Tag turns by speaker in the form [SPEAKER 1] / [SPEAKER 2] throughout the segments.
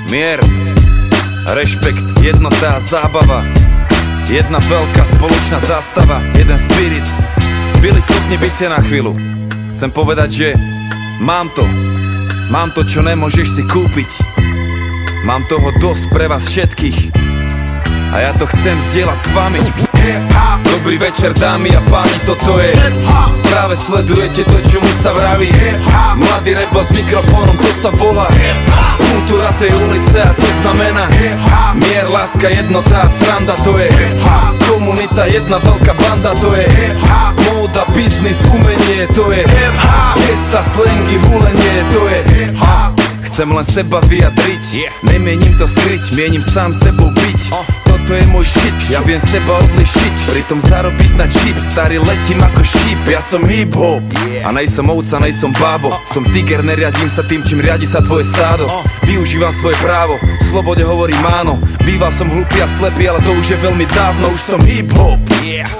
[SPEAKER 1] Mier, rešpekt, jednota a zábava. Jedna veľká spoločná zástava, jeden spirit. Billy, stopni bicie na chvíľu. Chcem povedať, že mám to, čo nemôžeš si kúpiť. Mám toho dosť pre vás všetkých a ja to chcem zdieľať s vami. Dobrý večer, dámy a páni, toto je práve sledujete to, čomu sa vraví mladý rebel s mikrofónom, to sa volá kultúra tej ulice a to znamená mier, láska, jednota a sranda, to je komunita, jedna veľká banda, to je móda, biznis, umenie, to je gesta, slangy, hulenie, to je chcem len seba vyjadriť, nemienim to skryť, mienim sám sebou byť. Toto je môj shit, ja viem seba odlišiť, pritom zarobiť na čip, starý letím ako šíp. Ja som hip-hop a nejsom ovca, nejsom bábo. Som tiger, neriadím sa tým, čím riadi sa tvoje stádo. Využívam svoje právo, slobode hovorím áno. Býval som hlupý a slepý, ale to už je veľmi dávno. Už som hip-hop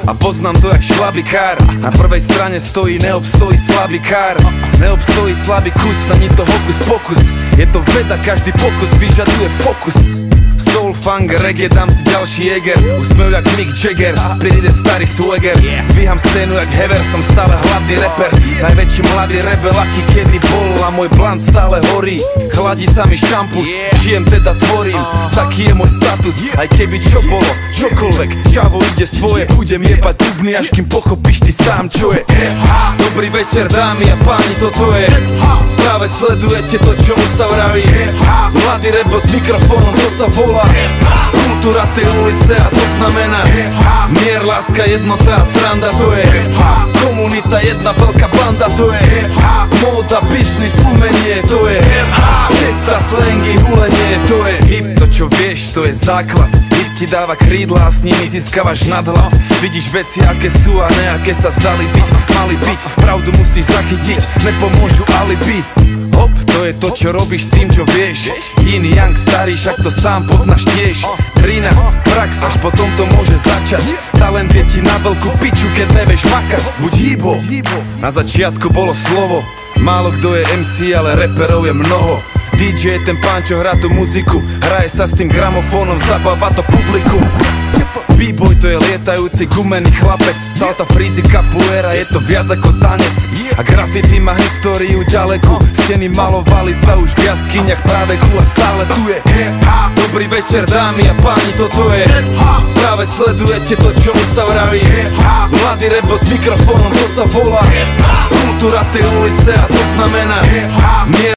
[SPEAKER 1] a poznám to jak šlabikár. Na prvej strane stojí, neobstojí slabý kár. Neobstojí slabý kus, ani to hokus pokus. Je to veda, každý pokus vyžaduje fokus. Soul, funk, reggae, dám si ďalší Jäger. Úsmev jak Mick Jagger, spirit je starý swagger. Dvíham scénu jak Hever, som stále hladný rapper. Najväčší mladý rebel, aký kedy bol. A môj blant stále horí, chladí sa mi šampus. Žijem teda tvorím, taký je môj status. Aj keby čo bolo, čokoľvek, čavo ide svoje. Budem jebať dubny, až kým pochopíš ty sám, čo je dobrý večer, dámy a páni, toto je práve sledujete to, čomu sa vraví mladý rebel s mikrofónom, to sa volá kultúra tej ulice a to znamená mier, láska, jednota a sranda, to je komunita, jedna veľká banda, to je móda, biznis, umenie, to je gesta, slangy, hulenie, to je hip, to čo vieš, to je základ. Hip ti dáva krídla a s nimi získavaš nadhlad. Vidíš veci, aké sú a ne aké sa zdali byť, mali byť. Pravdu musíš zachytiť, nepomôžu alibi. Hop, to je to, čo robíš s tým, čo vieš. Yin, yang, starý, však to sám poznáš tiež. Drina, prax, až potom to môže začať. Talent je ti na veľkú piču, keď nevieš makať. Buď hip-hop. Na začiatku bolo slovo, málo kto je MC, ale reperov je mnoho. DJ je ten pán, čo hrá tú muziku, hraje sa s tým gramofónom, zabáva to publikum. B-boy to je lietajúci gumený chlapec, salta, frízy, capoeira, je to viac ako tanec. A graffiti má históriu ďalekú, steny malovali sa už v jaskyniach práve a stále tu je dobrý večer, dámy a páni, toto je práve sledujete to, čomu sa vraví mladý rebel s mikrofónom, to sa volá kultúra tej ulice a to znamená mier.